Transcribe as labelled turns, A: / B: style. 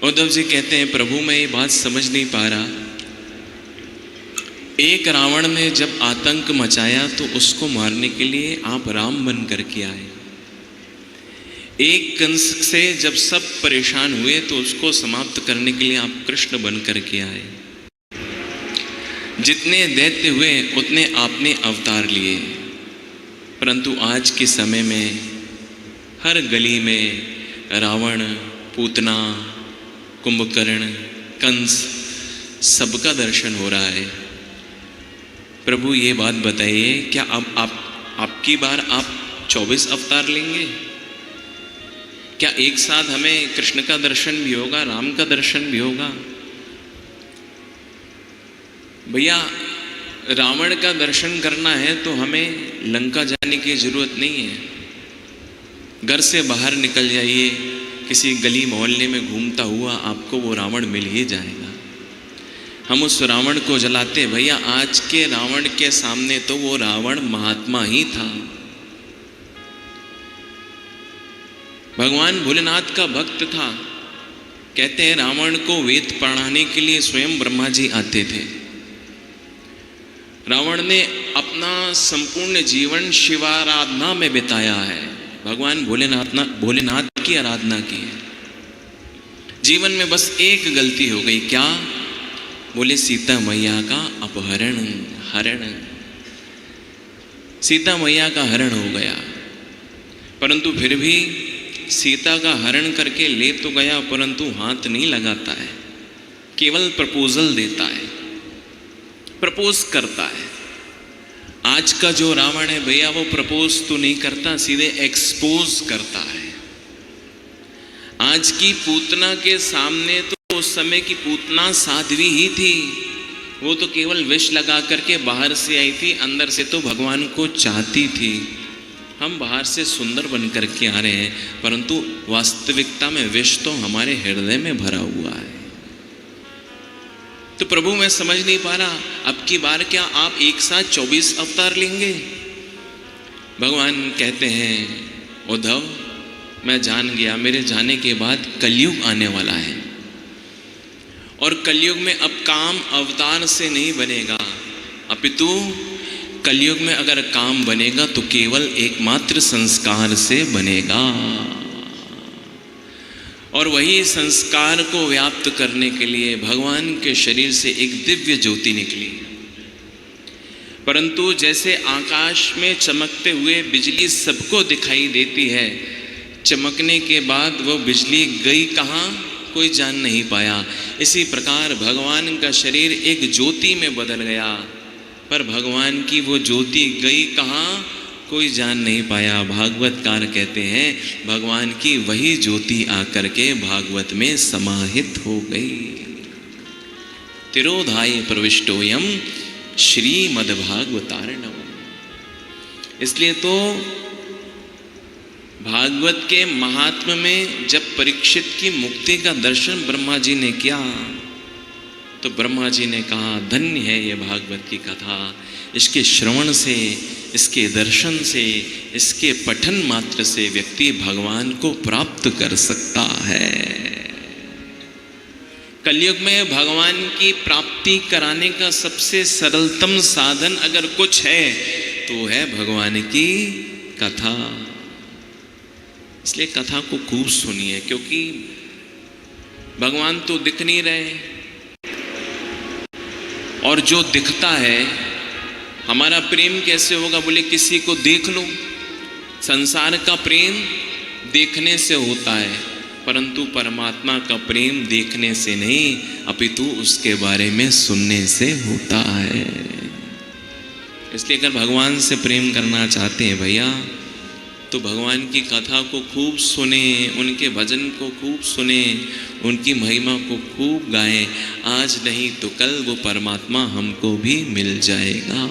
A: उद्धव जी कहते हैं, प्रभु मैं ये बात समझ नहीं पा रहा, एक रावण ने जब आतंक मचाया तो उसको मारने के लिए आप राम बन करके आए, एक कंस से जब सब परेशान हुए तो उसको समाप्त करने के लिए आप कृष्ण बन करके आए, जितने दैत्य हुए उतने आपने अवतार लिए। परंतु आज के समय में हर गली में रावण, पूतना, कुंभकर्ण, कंस सबका दर्शन हो रहा है। प्रभु ये बात बताइए, क्या अब आपकी बार आप 24 अवतार लेंगे? क्या एक साथ हमें कृष्ण का दर्शन भी होगा, राम का दर्शन भी होगा? भैया रावण का दर्शन करना है तो हमें लंका जाने की जरूरत नहीं है, घर से बाहर निकल जाइए, किसी गली मोहल्ले में घूमता हुआ आपको वो रावण मिल ही जाएगा। हम उस रावण को जलाते, भैया आज के रावण के सामने तो वो रावण महात्मा ही था। भगवान भोलेनाथ का भक्त था। कहते हैं रावण को वेद पढ़ाने के लिए स्वयं ब्रह्मा जी आते थे। रावण ने अपना संपूर्ण जीवन शिवाराधना में बिताया है, भगवान भोलेनाथ की आराधना की है। जीवन में बस एक गलती हो गई, क्या? बोले सीता मैया का हरण। सीता मैया का हरण हो गया, परंतु फिर भी सीता का हरण करके ले तो गया, परंतु हाथ नहीं लगाता है, केवल प्रपोजल देता है, प्रपोज करता है। आज का जो रावण है भैया, वो प्रपोज तो नहीं करता, सीधे एक्सपोज करता है। आज की पूतना के सामने तो उस समय की पूतना साध्वी ही थी, वो तो केवल विष लगा करके बाहर से आई थी, अंदर से तो भगवान को चाहती थी। हम बाहर से सुंदर बन करके आ रहे हैं, परंतु वास्तविकता में विष तो हमारे हृदय में भरा हुआ है। तो प्रभु मैं समझ नहीं पा रहा, अब की बार क्या आप एक साथ 24 अवतार लेंगे? भगवान कहते हैं, उद्धव मैं जान गया, मेरे जाने के बाद कलयुग आने वाला है, और कलयुग में अब काम अवतार से नहीं बनेगा, अपितु कलयुग में अगर काम बनेगा तो केवल एकमात्र संस्कार से बनेगा। और वही संस्कार को व्याप्त करने के लिए भगवान के शरीर से एक दिव्य ज्योति निकली। परंतु जैसे आकाश में चमकते हुए बिजली सबको दिखाई देती है, चमकने के बाद वो बिजली गई कहाँ कोई जान नहीं पाया। इसी प्रकार भगवान का शरीर एक ज्योति में बदल गया, पर भगवान की वो ज्योति गई कहाँ कोई जान नहीं पाया। भागवतकार कहते हैं भगवान की वही ज्योति आकर के भागवत में समाहित हो गई। तिरोधाय प्रविष्टोयम श्रीमद्भागवतार्णव। इसलिए तो भागवत के महात्म्य में जब परीक्षित की मुक्ति का दर्शन ब्रह्मा जी ने किया तो ब्रह्मा जी ने कहा, धन्य है ये भागवत की कथा, इसके श्रवण से, इसके दर्शन से, इसके पठन मात्र से व्यक्ति भगवान को प्राप्त कर सकता है। कलयुग में भगवान की प्राप्ति कराने का सबसे सरलतम साधन अगर कुछ है तो है भगवान की कथा। इसलिए कथा को खूब सुनिए, क्योंकि भगवान तो दिख नहीं रहे, और जो दिखता है, हमारा प्रेम कैसे होगा? बोले किसी को देख लो। संसार का प्रेम देखने से होता है, परंतु परमात्मा का प्रेम देखने से नहीं, अपितु उसके बारे में सुनने से होता है। इसलिए अगर भगवान से प्रेम करना चाहते हैं भैया, तो भगवान की कथा को खूब सुने, उनके भजन को खूब सुने, उनकी महिमा को खूब गाएं। आज नहीं तो कल वो परमात्मा हमको भी मिल जाएगा।